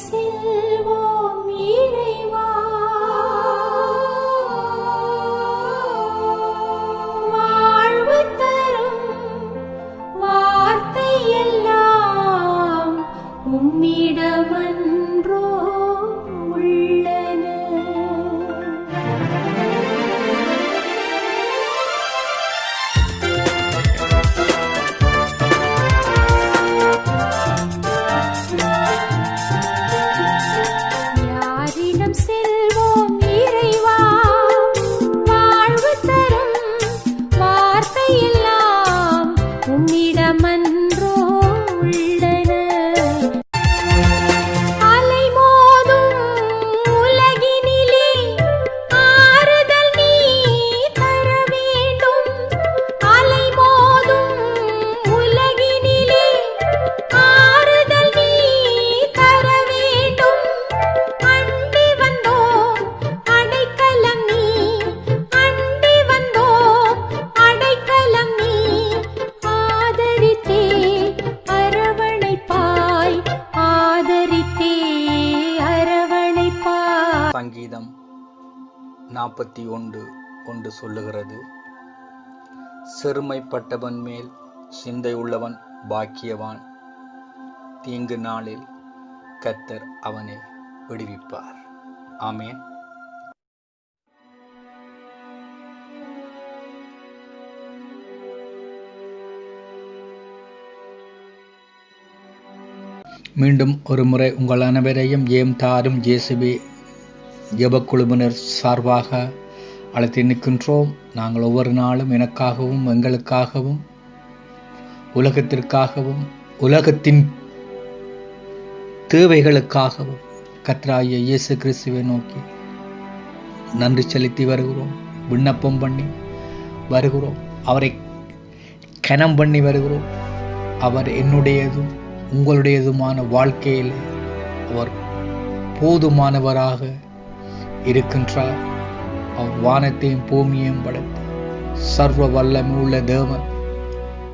செல்வோம் இறைவா, வாழ்வு தரும் வார்த்தை எல்லாம் உம்மிடமன்றோ உள்ளன. யாரிடம் செல்வோம் இறைவா, வாழ்வு தரும் வார்த்தை எல்லாம் உம்மிடமன்றோ உள்ளன. அலைமோதும் உலகினிலே ஆறுதல் நீ தர வேண்டும். அலைமோதும் உலகினிலே ஆறுதல் நீ தர வேண்டும். அண்டி வந்தோம் அடைக்கலம் நீ, அண்டி வந்தோம் அடைக்கலம் நீ. ஆதரித்தே அரவணைப்பாய், ஆதரித்தே அரவணைப்பாய். சங்கீதம் 41:1 சொல்லுகிறது, சிறுமைப்பட்டவன் மேல் சிந்தை உள்ளவன் பாக்கியவான், தீங்கு நாளில் கர்த்தர் அவனை விடுவிப்பார். ஆமென். மீண்டும் ஒரு முறை உங்கள் அனைவரையும் ஏம் தாரும் ஜேசுபி ஜெபக்குழுவினர் சார்பாக அழைத்து நிற்கின்றோம். நாங்கள் ஒவ்வொரு நாளும் எனக்காகவும் எங்களுக்காகவும் உலகத்திற்காகவும் உலகத்தின் தேவைகளுக்காகவும் கர்த்தராகிய இயேசு கிறிஸ்துவை நோக்கி நன்றி செலுத்தி வருகிறோம், விண்ணப்பம் பண்ணி வருகிறோம், அவரை கனம் பண்ணி வருகிறோம். அவர் என்னுடையதும் உங்களுடையதுமான வாழ்க்கையில் அவர் போதுமானவராக இருக்கின்றார். அவர் வானத்தையும் பூமியையும் படைத்த சர்வ வல்லமை உள்ள தேவன்.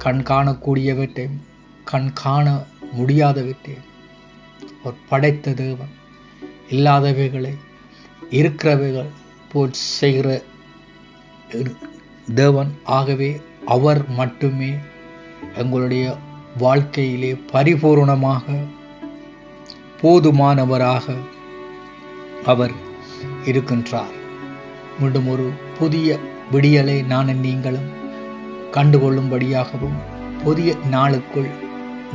கண் காணக்கூடியவற்றையும் கண் காண முடியாதவற்றையும் அவர் படைத்த தேவன். இல்லாதவைகளை இருக்கிறவைகள் போல் செய்கிற தேவன். ஆகவே அவர் மட்டுமே எங்களுடைய வாழ்க்கையிலே பரிபூர்ணமாக போதுமானவராக அவர் இருக்கின்றார். மீண்டும் ஒரு புதிய விடியலை நானும் நீங்களும் கண்டுகொள்ளும்படியாகவும் புதிய நாளுக்குள்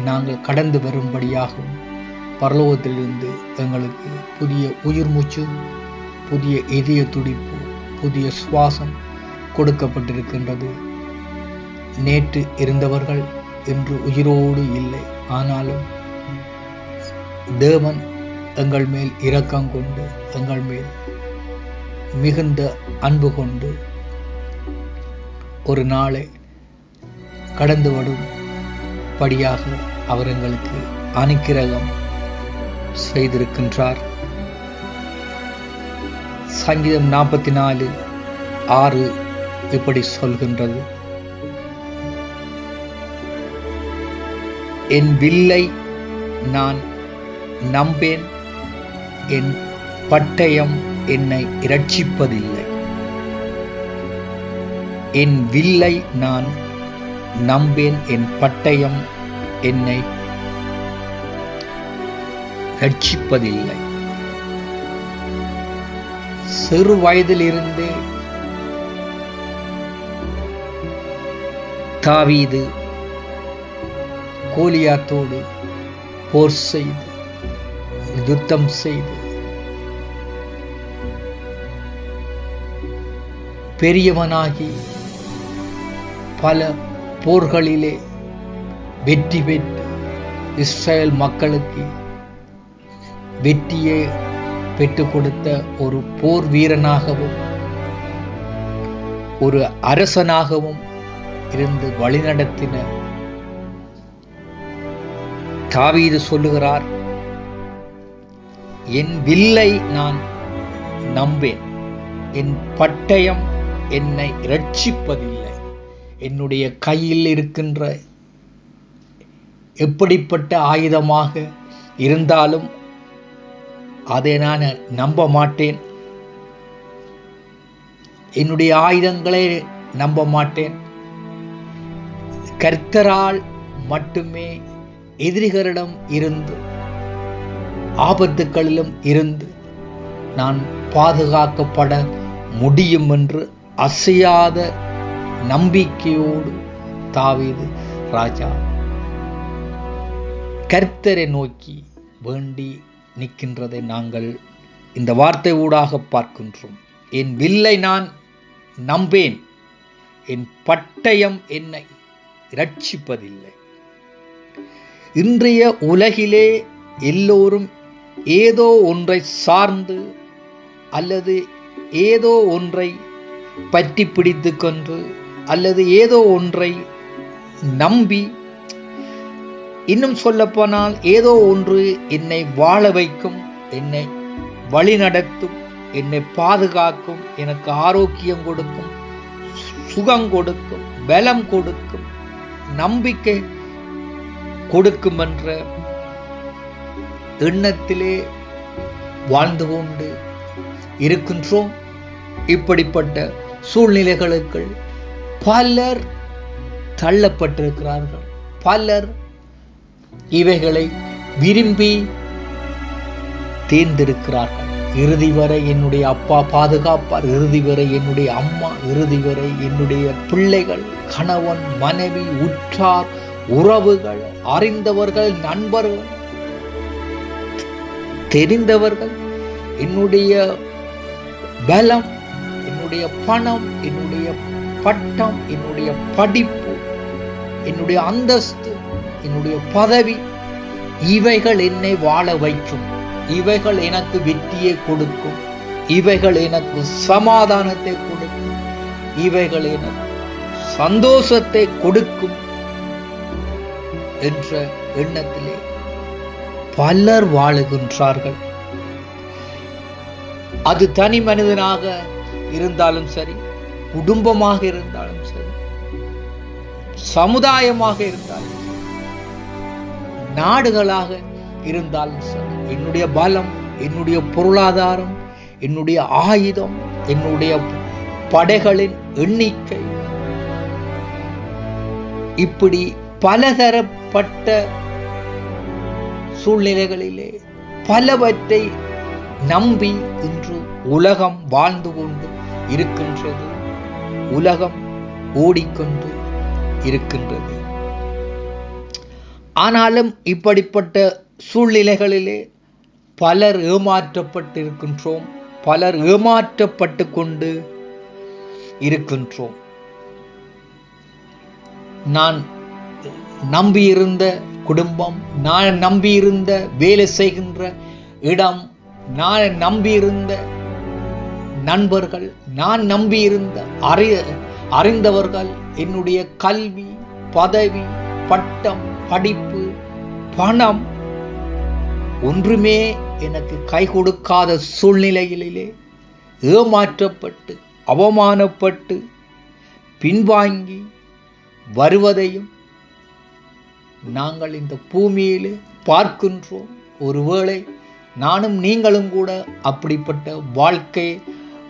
நாங்கள் கடந்து வரும்படியாகவும் பரலோகத்திலிருந்து எங்களுக்கு புதிய உயிர் மூச்சு, புதிய இதய துடிப்பு, புதிய சுவாசம் கொடுக்கப்பட்டிருக்கின்றது. நேற்று இருந்தவர்கள் இன்று உயிரோடு இல்லை. ஆனாலும் தேவன் எங்கள் மேல் இரக்கம் கொண்டு எங்கள் மேல் மிகுந்த அன்பு கொண்டு ஒரு நாளை கடந்து வரும்படியாக அவர் எங்களுக்கு அனுக்கிரகம் செய்திருக்கின்றார். சங்கீதம் 44:6 இப்படி சொல்கின்றது, என் வில்லை நான் நம்பேன், என் பட்டயம் என்னை இரட்சிப்பதில்லை. என் வில்லை நான் நம்பேன், என் பட்டயம் என்னை இரட்சிப்பதில்லை. சிறு வயதிலிருந்தே தாவீது கோலியாத்தோடு போர் செய்து யுத்தம் செய்து பெரியவனாகி பல போர்களிலே வெற்றி பெற்று இஸ்ரேல் மக்களுக்கு வெற்றியை பெற்றுக் கொடுத்த ஒரு போர் வீரனாகவும் ஒரு அரசனாகவும் இருந்து வழிநடத்தின தாவீது சொல்லுகிறார், என் வில்லை நான் நம்பேன், என் பட்டயம் என்னை இரட்சிப்பதில்லை. என்னுடைய கையில் இருக்கின்ற எப்படிப்பட்ட ஆயுதமாக இருந்தாலும் அதை நான் நம்ப மாட்டேன். என்னுடைய ஆயுதங்களை நம்ப மாட்டேன். கர்த்தரால் மட்டுமே எதிரிகளிடம் இருந்து ஆபத்துக்களிலும் இருந்து நான் பாதுகாக்கப்பட முடியும் என்று அசையாத நம்பிக்கையோடு தாவீது ராஜா கர்த்தரை நோக்கி வேண்டி நிற்கின்றதை நாங்கள் இந்த வார்த்தை ஊடாக பார்க்கின்றோம். என் வில்லை நான் நம்பேன், என் பட்டயம் என்னை இரட்சிப்பதில்லை. இன்றைய உலகிலே எல்லோரும் ஏதோ ஒன்றை சார்ந்து அல்லது ஏதோ ஒன்றை பற்றி பிடித்து கொண்டு அல்லது ஏதோ ஒன்றை நம்பி, இன்னும் சொல்லப்போனால் ஏதோ ஒன்று என்னை வாழ வைக்கும், என்னை வழி நடத்தும், என்னை பாதுகாக்கும், எனக்கு ஆரோக்கியம் கொடுக்கும், சுகம் கொடுக்கும், பலம் கொடுக்கும், நம்பிக்கை கொடுக்கும் என்ற எண்ணத்திலே வாழ்ந்து கொண்டு இருக்கின்றோம். இப்படிப்பட்ட சூழ்நிலைகளுக்கு பலர் தள்ளப்பட்டிருக்கிறார்கள். பலர் இவைகளை விரும்பி தேர்ந்தெடுக்கிறார்கள். இறுதி வரை என்னுடைய அப்பா பாதுகாப்பார், இறுதி வரை என்னுடைய அம்மா, இறுதி வரை என்னுடைய பிள்ளைகள், கணவன், மனைவி, உற்றார், உறவுகள், அறிந்தவர்கள், நண்பர்கள், தெரிந்தவர்கள், என்னுடைய பலம், என்னுடைய பணம், என்னுடைய பட்டம், என்னுடைய படிப்பு, என்னுடைய அந்தஸ்து, என்னுடைய பதவி, இவைகள் என்னை வாழ வைக்கும், இவைகள் எனக்கு வெற்றியை கொடுக்கும், இவைகள் எனக்கு சமாதானத்தை கொடுக்கும், இவைகள் எனக்கு சந்தோஷத்தை கொடுக்கும் என்ற எண்ணத்திலே பலர் வாழுகின்றார்கள். அது தனி மனிதனாக இருந்தாலும் சரி, குடும்பமாக இருந்தாலும் சரி, சமுதாயமாக இருந்தாலும் சரி, நாடுகளாக இருந்தாலும் சரி, என்னுடைய பலம், என்னுடைய பொருளாதாரம், என்னுடைய ஆயுதம், என்னுடைய படைகளின் எண்ணிக்கை, இப்படி பலதரப்பட்ட சூழ்நிலைகளிலே பலவற்றை நம்பி இன்று உலகம் வாழ்ந்து கொண்டு இருக்கின்றது. உலகம் ஓடிக்கொண்டு இருக்கின்றது. ஆனாலும் இப்படிப்பட்ட சூழ்நிலைகளிலே பலர் ஏமாற்றப்பட்டிருக்கின்றோம், பலர் ஏமாற்றப்பட்டு கொண்டு இருக்கின்றோம். நான் நம்பியிருந்த குடும்பம், நான் நம்பியிருந்த வேலை செய்கின்ற இடம், நான் நம்பியிருந்த நண்பர்கள், நான் நம்பியிருந்த அறிந்தவர்கள், என்னுடைய கல்வி, பதவி, பட்டம், படிப்பு, பணம் ஒன்றுமே எனக்கு கை கொடுக்காத சூழ்நிலைகளிலே ஏமாற்றப்பட்டு அவமானப்பட்டு பின்வாங்கி வருவதையும் நாங்கள் இந்த பூமியிலே பார்க்கின்றோம். ஒருவேளை நானும் நீங்களும் கூட அப்படிப்பட்ட வாழ்க்கை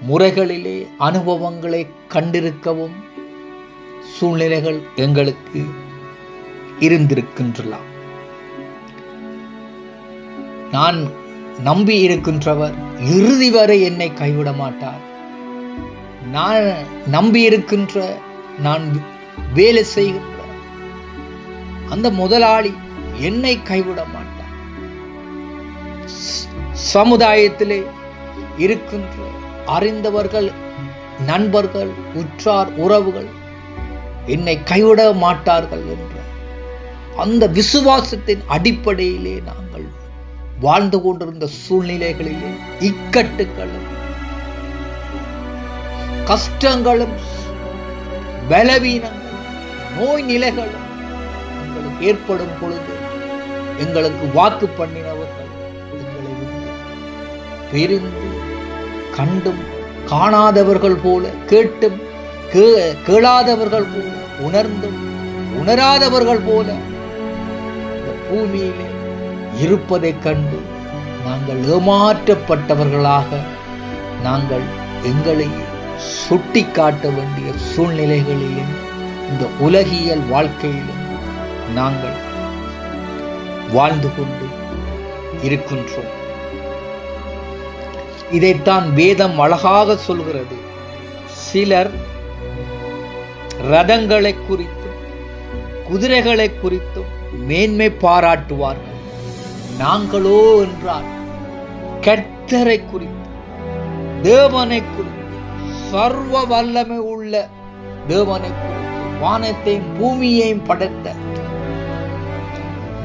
முறைகளிலே அனுபவங்களை கண்டிருக்கவும் சூழ்நிலைகள் எங்களுக்கு இருந்திருக்கின்றலாம். நான் நம்பி இருக்கின்றவர் இறுதி வரை என்னை கைவிட மாட்டார். நான் நம்பி இருக்கின்ற, நான் வேலை செய்கின்ற அந்த முதலாளி என்னை கைவிட மாட்டார். சமுதாயத்திலே இருக்கின்ற அறிந்தவர்கள், நண்பர்கள், உற்றார், உறவுகள் என்னை கைவிட மாட்டார்கள் என்ற அந்த விசுவாசத்தின் அடிப்படையிலே நாங்கள் வாழ்ந்து கொண்டிருந்த சூழ்நிலைகளிலே இக்கட்டுகளும் கஷ்டங்களும் பலவீனங்களும் நோய் நிலைகளும் எங்களுக்கு ஏற்படும் பொழுது எங்களுக்கு வாக்கு பண்ணினவர்கள் எங்களை விட்டு பிரிந்து கண்டும் காணாதவர்கள் போல, கேட்டும் கேளாதவர்கள் போல, உணர்ந்தும் உணராதவர்கள் போல இந்த பூமியிலே இருப்பதைக் கண்டு நாங்கள் ஏமாற்றப்பட்டவர்களாக நாங்கள் எங்களை சுட்டி காட்ட வேண்டிய சூழ்நிலைகளிலும் இந்த உலகியல் வாழ்க்கையிலும் நாங்கள் வாழ்ந்து கொண்டு இருக்கின்றோம். இதைத்தான் வேதம் அழகாக சொல்கிறது. சிலர் ரதங்களை குறித்தும் குதிரைகளை குறித்தும் மேன்மை பாராட்டுவார்கள். நாங்களோ என்றால் கர்த்தரை குறித்து, தேவனை குறித்து, சர்வ வல்லமை உள்ள தேவனை குறித்து, வானத்தையும் பூமியையும் படைத்த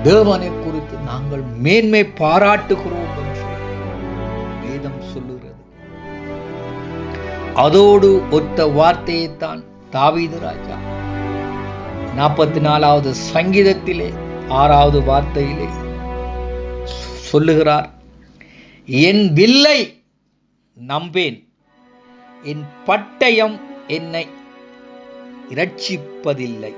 தேவனை குறித்து நாங்கள் மேன்மை பாராட்டுகிறோம் என்று வேதம் சொல்லுகிறது. அதோடு ஒத்த வார்த்தையைத்தான் தாவீது ராஜா 44வது சங்கீதத்திலே 6வது வார்த்தையிலே சொல்லுகிறார். என் வில்லை நம்பேன், என் பட்டயம் என்னை இரட்சிப்பதில்லை.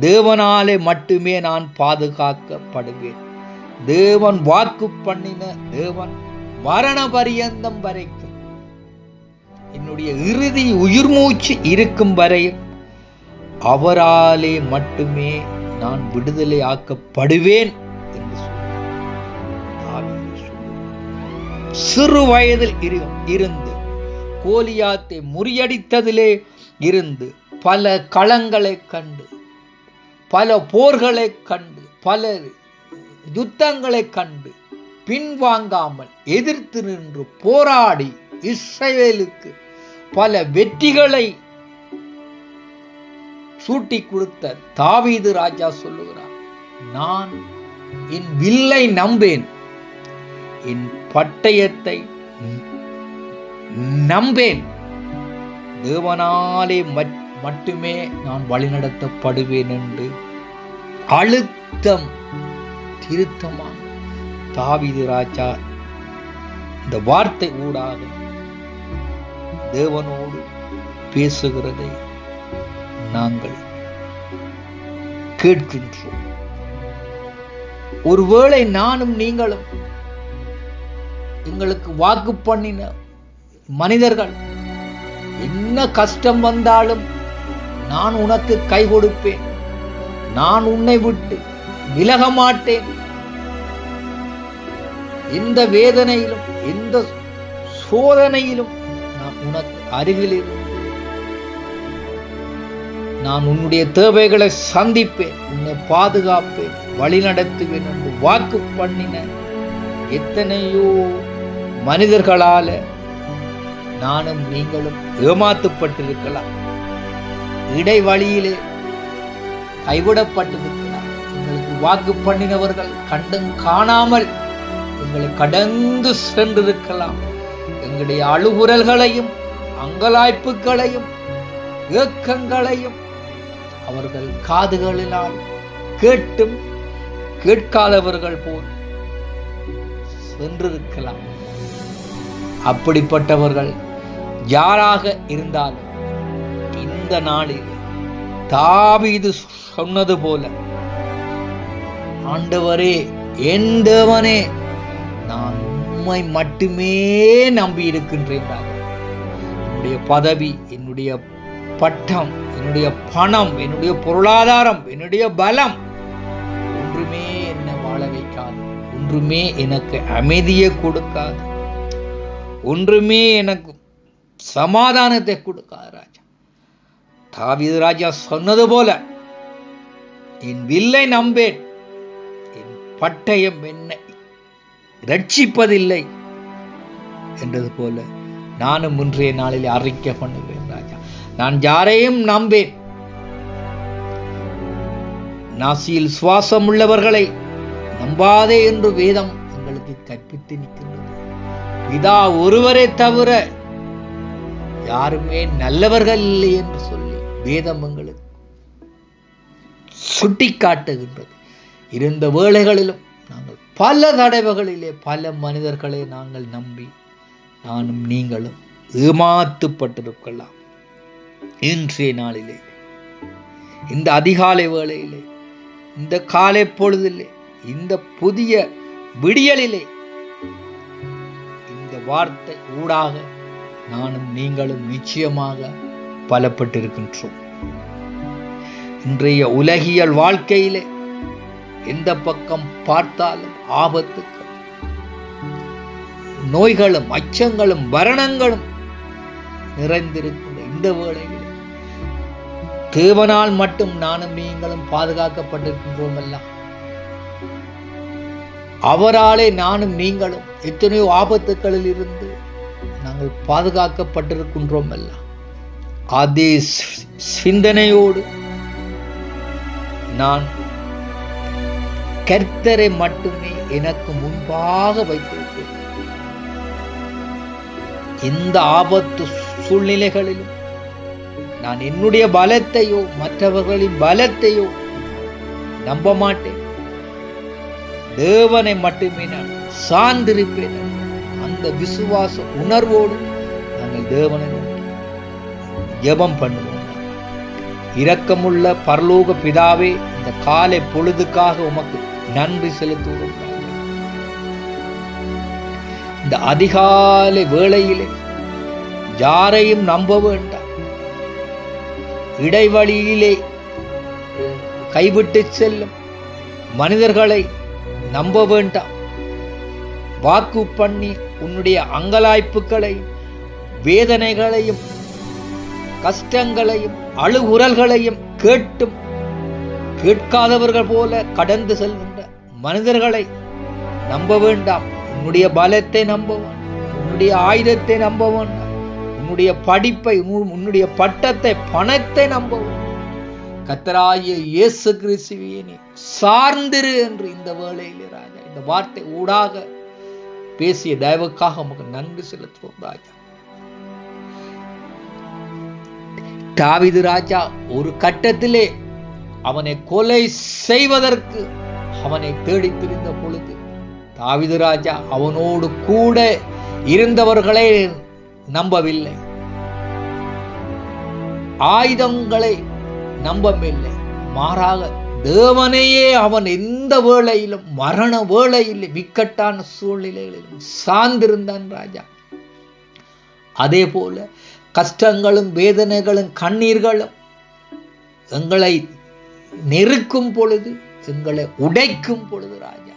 தேவனாலே மட்டுமே நான் பாதுகாக்கப்படுவேன். தேவன் வாக்கு பண்ணின தேவன் மரண பரியந்தம் வரைக்கும், என்னுடைய இறுதி உயிர் மூச்சு இருக்கும் வரையும் அவராலே மட்டுமே நான் விடுதலை ஆக்கப்படுவேன் என்று சொன்னார். சிறு வயதில் இருந்து கோலியாத்தை முறியடித்ததிலே இருந்து பல களங்களை கண்டு, பல போர்களை கண்டு, பல யுத்தங்களை கண்டு பின்வாங்காமல் எதிர்த்து நின்று போராடி இஸ்ரவேலுக்கு பல வெற்றிகளை சூட்டி கொடுத்த தாவீது ராஜா சொல்லுகிறார், நான் என் வில்லை நம்பேன், என் பட்டயத்தை நம்பேன், தேவனாலே மட்டுமே நான் வழிநடத்தப்படுவேன் என்று அழுத்தம் திருத்தமாக தாவீது ராஜா இந்த வார்த்தை ஊடாக தேவனோடு பேசுகிறதை நாங்கள் கேட்கின்றோம். ஒருவேளை நானும் நீங்களும் எங்களுக்கு வாக்கு பண்ணின மனிதர்கள் என்ன கஷ்டம் வந்தாலும் நான் உனக்கு கை கொடுப்பேன், நான் உன்னை விட்டு விலக மாட்டேன், எந்த வேதனையிலும் எந்த சோதனையிலும் நான் உனக்கு அருகில் இருந்து நான் உன்னுடைய தேவைகளை சந்திப்பேன், உன்னை பாதுகாப்பேன், வழி நடத்துவேன் என்று வாக்கு பண்ணின எத்தனையோ மனிதர்களால நானும் நீங்களும் ஏமாற்றப்பட்டிருக்கலாம், இடைவழியிலே கைவிடப்பட்டிருக்கலாம். எங்களுக்கு வாக்கு பண்ணினவர்கள் கண்டும் காணாமல் எங்களை கடந்து சென்றிருக்கலாம். எங்களுடைய அழுகுரல்களையும் அங்கலாய்ப்புகளையும் ஏக்கங்களையும் அவர்கள் காதுகளினால் கேட்டும் கேட்காதவர்கள் போல் சென்றிருக்கலாம். அப்படிப்பட்டவர்கள் யாராக இருந்தாலும் இந்த நாளில் தாவீது சொன்னது போல, ஆண்டவரே என் தேவனே நான் உம்மை மட்டுமே நம்பி இருக்கின்றேன். என்னுடைய பதவி, என்னுடைய பட்டம், என்னுடைய பணம், என்னுடைய பொருளாதாரம், என்னுடைய பலம் ஒன்றுமே என்னை வாழ வைக்காது, ஒன்றுமே எனக்கு அமைதியை கொடுக்காது, ஒன்றுமே எனக்கு சமாதானத்தை கொடுக்காது. ராஜா தாவீது ராஜா சொன்னது போல, என் வில்லை நம்பேன், என் பட்டயம் என்னை ரட்சிப்பதில்லை என்றது போல நானும் இன்றைய நாளில் அறிக்கை பண்ணுவேன். ராஜா, நான் யாரையும் நம்பேன், நாசியில் சுவாசம் உள்ளவர்களை நம்பாதே என்று வேதம் எங்களுக்கு கற்பித்து நிற்கின்றது. பிதா ஒருவரை தவிர யாருமே நல்லவர்கள் இல்லை என்று சொல்லி வேதம் எங்களுக்கு சுட்டி காட்டுகின்றது. இருந்த வேளைகளிலும் நாங்கள் பல தடவைகளிலே பல மனிதர்களை நாங்கள் நம்பி நானும் நீங்களும் ஏமாற்றப்பட்டிருக்கலாம். இன்றைய நாளிலே, இந்த அதிகாலை வேளையிலே, இந்த காலை பொழுதிலே, இந்த புதிய விடியலிலே வார்த்தை ஊடாக நானும் நீங்களும் நிச்சயமாக பலப்பட்டிருக்கின்றோம். இன்றைய உலகியல் வாழ்க்கையிலே எந்த பக்கம் பார்த்தாலும் ஆபத்துக்கள், நோய்களும் அச்சங்களும் மரணங்களும் நிறைந்திருக்கின்ற இந்த வேளையிலே தேவனால் மட்டும் நானும் நீங்களும் பாதுகாக்கப்பட்டிருக்கின்றோம் அல்ல, அவராலே நானும் நீங்களும் எத்தனையோ ஆபத்துக்களில் இருந்து நாங்கள் பாதுகாக்கப்பட்டிருக்கின்றோம் அல்ல. அதே சிந்தனையோடு நான் கர்த்தரை மட்டுமே எனக்கு முன்பாக வைத்திருக்கிறேன். இந்த ஆபத்து சூழ்நிலைகளிலும் நான் என்னுடைய பலத்தையோ மற்றவர்களின் பலத்தையோ நம்ப மாட்டேன். தேவனை மட்டுமே நான் சார்ந்திருப்பேன். அந்த விசுவாச உணர்வோடு நாங்கள் தேவனை நோக்கி ஜெபம் பண்ணுவோம். இரக்கமுள்ள பரலோக பிதாவே, இந்த காலை பொழுதுக்காக உமக்கு நன்றி செலுத்துவோம். இந்த அதிகாலை வேளையிலே யாரையும் நம்ப வேண்டாம். இடைவெளியிலே கைவிட்டு செல்லும் மனிதர்களை நம்ப வேண்டாம். வாக்கு பண்ணி உன்னுடைய அங்கலாய்ப்புகளையும் வேதனைகளையும் கஷ்டங்களையும் அழுகுரல்களையும் கேட்டும் கேட்காதவர்கள் போல கடந்து செல்கின்ற மனிதர்களை நம்ப வேண்டாம். உன்னுடைய பலத்தை நம்ப வேண்டாம், உன்னுடைய ஆயுதத்தை நம்ப வேண்டாம், உன்னுடைய படிப்பை, உன்னுடைய பட்டத்தை, பணத்தை நம்ப வேண்டாம். கர்த்தராகிய இயேசு கிறிஸ்துவை நீ சார்ந்திரு என்று இந்த வேளையில் ராஜா இந்த வார்த்தை ஊடாக பேசிய தயவுக்காக உமக்கு நன்றி செலுத்துவோம் ராஜா. தாவீது ராஜா ஒரு கட்டத்திலே அவனை கொலை செய்வதற்கு அவனை தேடி திரிந்த பொழுது தாவீது ராஜா அவனோடு கூட இருந்தவர்களை நம்பவில்லை, ஆயுதங்களை நம்பவில்லை. மாறாக தேவனையே அவன் எந்த வேளையிலும், மரண வேளையிலும், விக்கட்டான சூழ்நிலைகளிலும் சார்ந்திருந்தான் ராஜா. அதே போல கஷ்டங்களும் வேதனைகளும் கண்ணீர்களும் எங்களை நெருக்கும் பொழுது, எங்களை உடைக்கும் பொழுது ராஜா,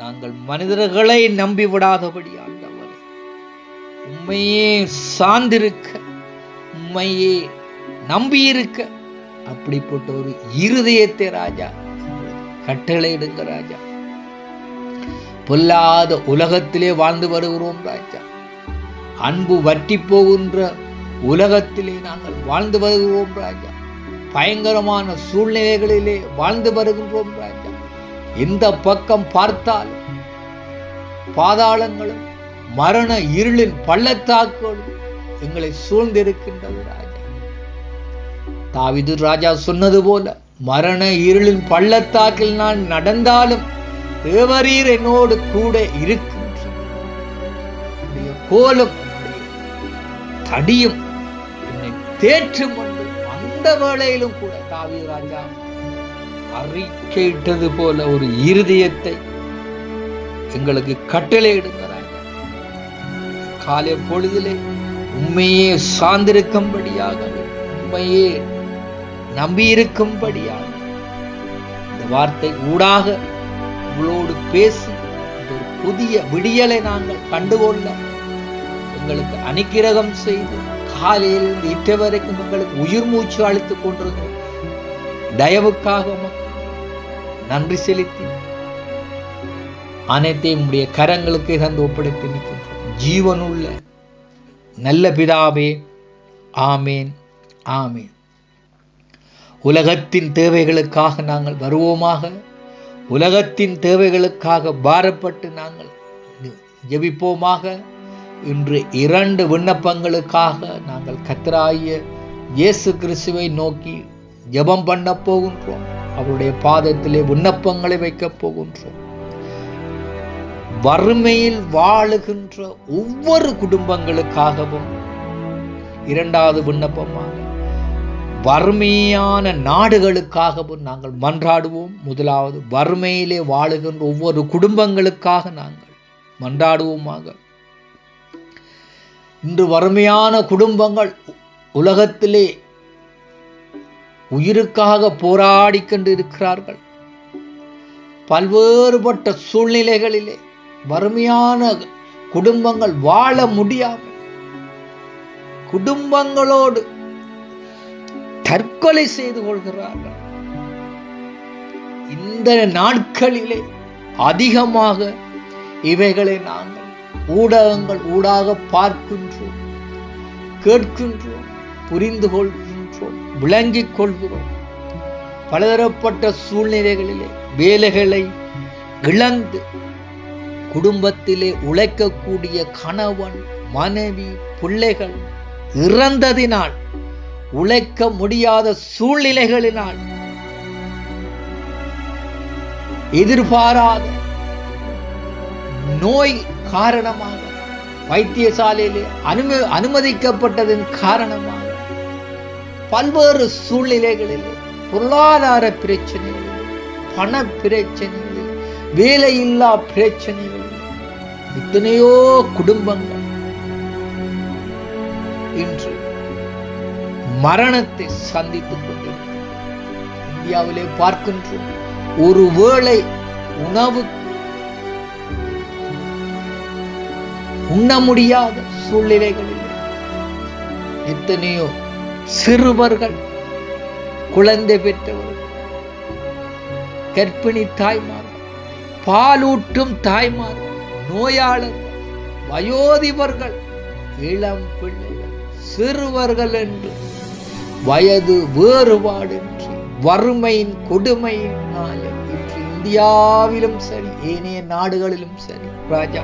நாங்கள் மனிதர்களை நம்பி விடாதபடி ஆண்டவரே உம்மையே சார்ந்திருக்க, உம்மையே நம்பியிருக்க அப்படிப்பட்ட ஒரு இருதயத்தை ராஜா கட்டளையிடுங்க ராஜா. பொல்லாத உலகத்திலே வாழ்ந்து வருகிறோம் ராஜா. அன்பு வற்றி போகின்ற உலகத்திலே நாங்கள் வாழ்ந்து வருகிறோம் ராஜா. பயங்கரமான சூழ்நிலைகளிலே வாழ்ந்து வருகின்றோம் ராஜா. எந்த பக்கம் பார்த்தாலும் பாதாளங்களும் மரண இருளின் பள்ளத்தாக்குகளும் எங்களை சூழ்ந்திருக்கின்றது ராஜா. தாவீது ராஜா சொன்னது போல, மரண இருளின் பள்ளத்தாக்கில் நான் நடந்தாலும் தேவரீர் என்னோடு கூட இருக்கின்ற கோலும் தடியும் என்னை தேற்றும் என்று அந்த வேளையிலும் கூட தாவீது ராஜா அறிக்கையிட்டது போல ஒரு இருதயத்தை எங்களுக்கு கட்டளையிடுங்க ராஜா. காலை பொழுதிலே உண்மையே சார்ந்திருக்கும்படியாக, உண்மையே நம்பியிருக்கும்படியாக இந்த வார்த்தை ஊடாக உங்களோடு பேசி ஒரு புதிய விடியலை நாங்கள் கண்டுகொள்ள எங்களுக்கு அனுக்கிரகம் செய்து காலையில் இற்ற வரைக்கும் எங்களுக்கு உயிர் மூச்சு அளித்துக் கொண்டிருக்கிறோம். தயவுக்காக நன்றி செலுத்தி அனைத்தையும் உடைய கரங்களுக்கு தந்து ஒப்படைத்து நிற்கின்றோம். ஜீவனுள்ள நல்ல பிதாவே, ஆமேன், ஆமேன். உலகத்தின் தேவைகளுக்காக நாங்கள் வருவோமாக. உலகத்தின் தேவைகளுக்காக பாரப்பட்டு நாங்கள் ஜெபிப்போமாக. இன்று 2 விண்ணப்பங்களுக்காக நாங்கள் கர்த்தராகிய இயேசு கிறிஸ்துவை நோக்கி ஜெபம் பண்ண போகின்றோம். அவருடைய பாதத்திலே விண்ணப்பங்களை வைக்கப் போகின்றோம். வறுமையில் வாழுகின்ற ஒவ்வொரு குடும்பங்களுக்காகவும் 2வது விண்ணப்பமாக வறுமையான நாடுகளுக்காகவும் நாங்கள் மன்றாடுவோம். 1வது வறுமையிலே வாழுகின்ற ஒவ்வொரு குடும்பங்களுக்காக நாங்கள் மன்றாடுவோமாக. இன்று வறுமையான குடும்பங்கள் உலகத்திலே உயிருக்காக போராடி கொண்டிருக்கிறார்கள். பல்வேறுபட்ட சூழ்நிலைகளிலே வறுமையான குடும்பங்கள் வாழ முடியாமல் குடும்பங்களோடு தற்கொலை செய்து கொள்கிறார்கள். இந்த நாட்களிலே அதிகமாக இவைகளை நாங்கள் ஊடகங்கள் ஊடாக பார்க்கின்றோம், கேட்கின்றோம், புரிந்து கொள்கின்றோம், விளங்கிக் கொள்கிறோம். பலதரப்பட்ட சூழ்நிலைகளிலே வேலைகளை இழந்து குடும்பத்திலே உழைக்கக்கூடிய கணவன், மனைவி, பிள்ளைகள் இறந்ததினால், உழைக்க முடியாத சூழ்நிலைகளினால், எதிர்பாராத நோய் காரணமாக வைத்தியசாலையிலே அனுமதிக்கப்பட்டதன் காரணமாக பல்வேறு சூழ்நிலைகளிலே பொருளாதார பிரச்சனைகளில், பண பிரச்சனைகளில், வேலையில்லா பிரச்சனைகளில் எத்தனையோ குடும்பங்கள் இன்று மரணத்தை சந்தித்துக் கொண்டிருக்கிறது. இந்தியாவிலே பார்க்கின்றோம், ஒரு வேளை உணவுக்கு உண்ண முடியாத சூழ்நிலைகளில் எத்தனையோ சிறுவர்கள், குழந்தை பெற்றவர்கள், கர்ப்பிணி தாய்மார்கள், பாலூட்டும் தாய்மார்கள், நோயாளர்கள், வயோதிபர்கள், இளம் பிள்ளைகள், சிறுவர்கள் என்று வயது வேறுபாடின்றி வறுமையின் கொடுமையினாலே இன்று இந்தியாவிலும் சரி ஏனைய நாடுகளிலும் சரி ராஜா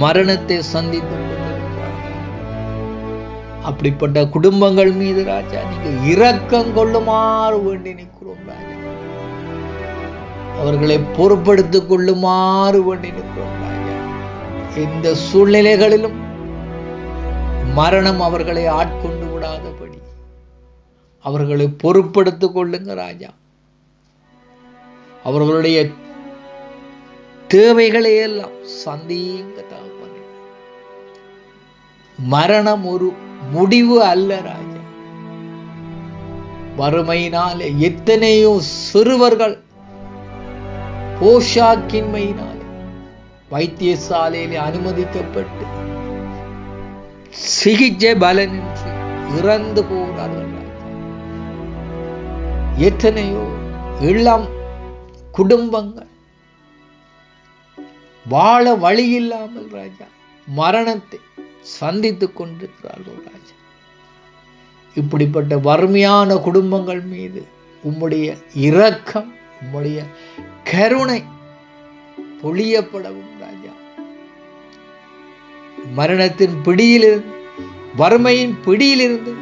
மரணத்தை சந்தித்துக் கொண்டிருக்கிறார்கள். அப்படிப்பட்ட குடும்பங்கள் மீது ராஜா நீங்க இரக்கம் கொள்ளுமாறு வேண்டி நிற்கிறோம் ராஜா. அவர்களை பொறுப்படுத்திக் கொள்ளுமாறு வேண்டி நிற்கிறோம் ராஜா. இந்த சூழ்நிலைகளிலும் மரணம் அவர்களை ஆட்கொண்டு விடாதபடி அவர்களை பொறுப்படுத்திக் கொள்ளுங்க ராஜா. அவர்களுடைய தேவைகளை எல்லாம் சந்திங்க தகப்பனே. மரணம் ஒரு முடிவு அல்ல ராஜா. வறுமையினாலே எத்தனையோ சிறுவர்கள் போஷாக்கின்மையினாலே வைத்தியசாலையிலே அனுமதிக்கப்பட்டு சிகிச்சை பலனின்றி இறந்து போகிறார்கள் ராஜா. எத்தனையோ இளம் குடும்பங்கள் வாழ வழி இல்லாமல் ராஜா மரணத்தை சந்தித்துக் கொண்டிருக்கிறார்கள் ராஜா. இப்படிப்பட்ட வறுமையான குடும்பங்கள் மீது உம்முடைய இரக்கம், உம்முடைய கருணை பொழியப்படவும் ராஜா. மரணத்தின் பிடியிலிருந்து, வறுமையின் பிடியிலிருந்து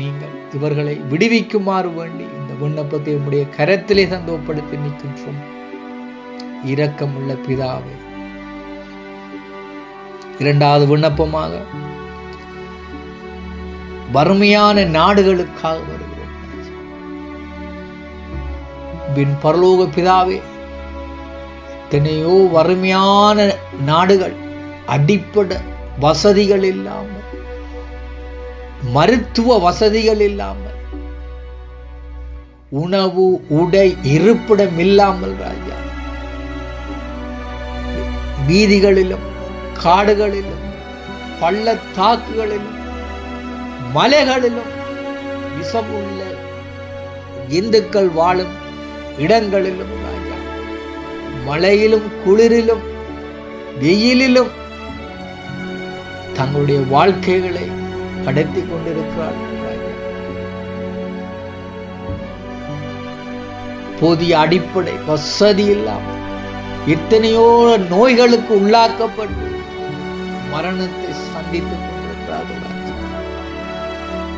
நீங்கள் இவர்களை விடுவிக்குமாறு வேண்டி இந்த விண்ணப்பத்தை உம்முடைய கரத்திலே சந்தோப்படுத்தி நிற்கின்றோம். இரக்கம் உள்ள பிதாவே. இரண்டாவது விண்ணப்பமாக வறுமையான நாடுகளுக்காக வருகிறோம். பின் பரலோக பிதாவே, எத்தனையோ வறுமையான நாடுகள் அடிப்படை வசதிகள் இல்லாமல், மருத்துவ வசதிகள் இல்லாமல், உணவு உடை இருப்பிடம் இல்லாமல் ராஜா வீதிகளிலும் காடுகளிலும் பள்ளத்தாக்குகளிலும் மலைகளிலும் விஷமுள்ள இந்துக்கள் வாழும் இடங்களிலும் ராஜா மழையிலும் குளிரிலும் வெயிலிலும் தங்களுடைய வாழ்க்கைகளை கடத்தி கொண்டிருக்கிறார்கள். போதிய அடிப்படை வசதி இல்லாமல் எத்தனையோ நோய்களுக்கு உள்ளாக்கப்பட்டு மரணத்தை சந்தித்துக் கொண்டிருக்கிறார்கள்.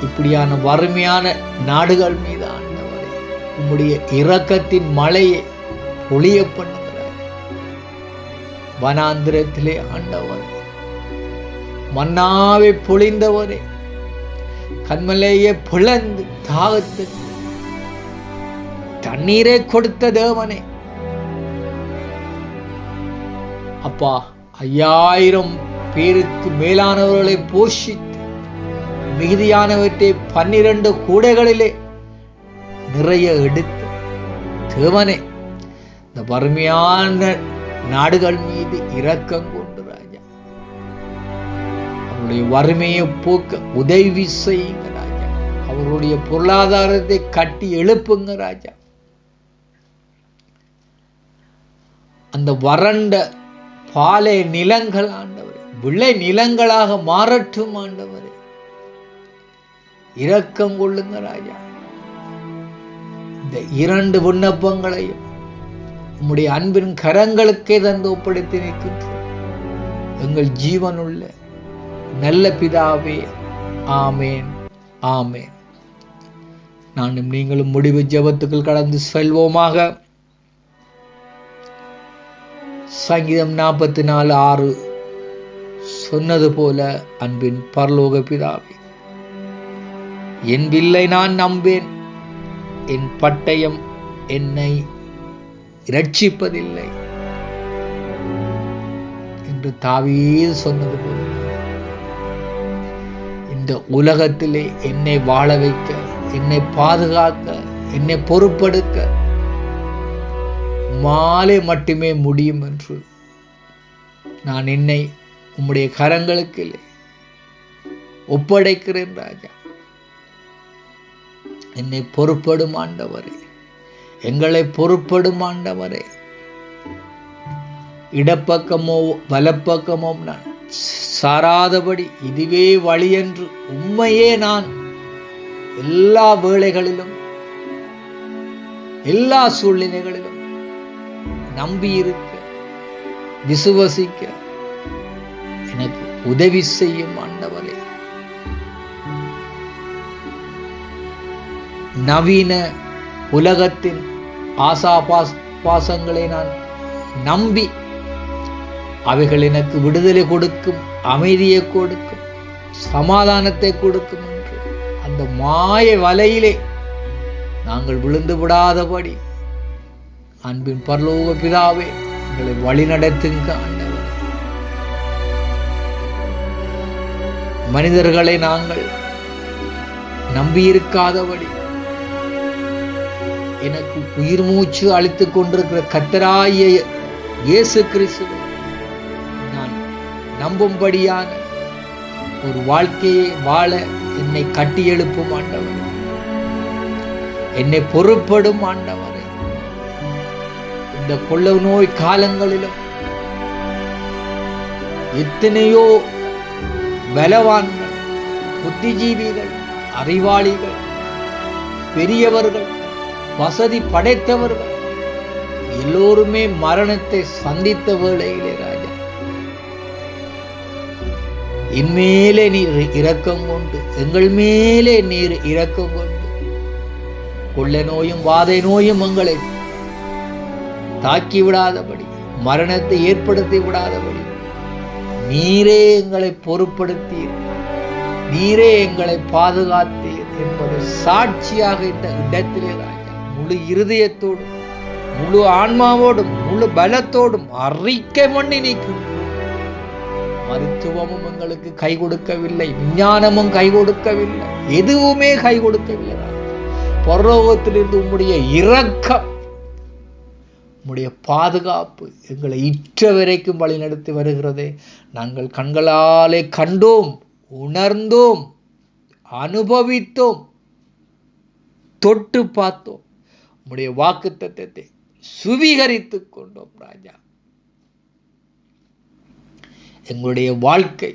இப்படியான வறுமையான நாடுகள் மீது ஆண்டவரே உம்முடைய இரக்கத்தின் மழையை பொழிய பண்ணுகிறார். வனாந்திரத்திலே ஆண்டவர் மன்னாவை பொழிந்தவரே, கண்மலையை பிளந்து தாகத்துக்கு தண்ணீரை கொடுத்த தேவனே, அப்பா 5000 பேருக்கு மேலானவர்களை போஷித்து மிகுதியானவற்றை 12 கூடைகளிலே நிறைய எடுத்து தேவனே இந்த வறுமையான நாடுகள் மீது இரக்கம் கொண்டு ராஜா அவருடைய வறுமையை போக்க உதவி செய்யுங்க ராஜா. அவருடைய பொருளாதாரத்தை கட்டி எழுப்புங்க ராஜா. அந்த வறண்ட பாலை நிலங்கள் ஆண்டவரே விளை நிலங்களாக மாறட்டும் ஆண்டவரே. இரக்கம் கொள்ளுங்க ராஜா. இந்த 2 விண்ணப்பங்களையும் உம்முடைய அன்பின் கரங்களுக்கே தந்து ஒப்படைத்து நிற்கின்றோம் எங்கள் ஜீவனுள்ள நல்ல பிதாவே. ஆமேன், ஆமேன். நானும் நீங்களும் முடிவு ஜெபத்துக்குள் கடந்து செல்வோமாக. சங்கீதம் 44:6 சொன்னது போல, அன்பின் பரலோக பிதாவே, என் வில்லை நான் நம்பேன், என் பட்டயம் என்னை இரட்சிப்பதில்லை என்று தாவீது சொன்னது போல இந்த உலகத்திலே என்னை வாழ வைக்க, என்னை பாதுகாக்க, என்னை பொறுப்பெடுக்க மாலை மட்டுமே முடியும் என்று நான் என்னை உம்முடைய கரங்களுக்கு ஒப்படைக்கிறேன் ராஜா. என்னை பொறுப்படும் ஆண்டவரே, எங்களை பொறுப்படும் ஆண்டவரே. இடப்பக்கமோ வலப்பக்கமோ நான் சாராதபடி இதுவே வழி என்று உண்மையே நான் எல்லா வேளைகளிலும் எல்லா சூழ்நிலைகளிலும் நம்பியிருக்க விசுவசிக்க எனக்கு உதவி செய்யும் ஆண்டவரே. நவீன உலகத்தின் பாசங்களை நான் நம்பி அவைகள் எனக்கு விடுதலை கொடுக்கும், அமைதியை கொடுக்கும், சமாதானத்தை கொடுக்கும் என்று அந்த மாய வலையிலே நாங்கள் விழுந்து விடாதபடி அன்பின் பரலோக பிதாவே எங்களை வழி நடத்துங்க ஆண்டவரே. மனிதர்களை நாங்கள் நம்பியிருக்காதபடி எனக்கு உயிர் மூச்சு அளித்துக் கொண்டிருக்கிற கர்த்தராகிய இயேசு கிறிஸ்துவை நான் நம்பும்படியான ஒரு வாழ்க்கையை வாழ என்னை கட்டி எழுப்பும் ஆண்டவரே, என்னை பொறுப்படும் ஆண்டவரே. இந்த கொள்ள நோய் காலங்களிலும் எத்தனையோ பலவான்கள், புத்திஜீவிகள், அறிவாளிகள், பெரியவர்கள், வசதி படைத்தவர்கள் எல்லோருமே மரணத்தை சந்தித்த வேளையிலே ராஜா, என் மேலே நீர் இரக்கம் கொண்டு, எங்கள் மேலே நீர் இரக்கம் கொண்டு, கொள்ளை நோயும் வாதை நோயும் எங்களை தாக்கி விடாதபடி, மரணத்தை ஏற்படுத்தி விடாதபடி நீரே எங்களை பொறுப்படுத்தீர், நீரே எங்களை பாதுகாத்தீர் என்பது சாட்சியாக இந்த இடத்திலே ராஜா முழு இருதயத்தோடும், முழு ஆன்மாவோடும், முழு பலத்தோடும் அறிக்கை பண்ணி நீக்கும். மருத்துவமும் எங்களுக்கு கை கொடுக்கவில்லை, விஞ்ஞானமும் கை கொடுக்கவில்லை, எதுவுமே கை கொடுக்கவில்லை. பரலோகத்திலிருந்து உம்முடைய இரக்கம், உம்முடைய பாதுகாப்பு எங்களை இற்ற வரைக்கும் வழி நடத்தி வருகிறதே. நாங்கள் கண்களாலே கண்டோம், உணர்ந்தோம், அனுபவித்தோம், தொட்டு பார்த்தோம். உம்முடைய வாக்குத்தத்தத்தை சுவீகரித்துக் கொண்டோம் ராஜா. எங்களுடைய வாழ்க்கை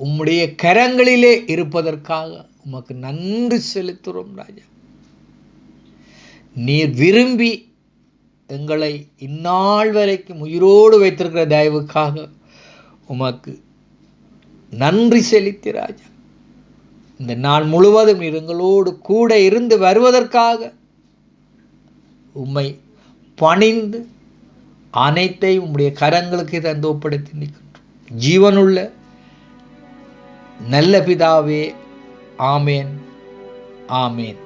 உம்முடைய கரங்களிலே இருப்பதற்காக உமக்கு நன்றி செலுத்துகிறோம் ராஜா. நீர் விரும்பி எங்களை இந்நாள் வரைக்கும் உயிரோடு வைத்திருக்கிற தயவுக்காக உமக்கு நன்றி செலுத்தி ராஜா. இந்த நாள் முழுவதும் நீர் எங்களோடு கூட இருந்து வருவதற்காக உம்மை பணிந்து அனைத்தையும் உம்முடைய கரங்களுக்கு தந்து ஒப்படைத்து நிற்கின்றோம். ஜீவனுள்ள நல்ல பிதாவே. ஆமேன், ஆமேன்.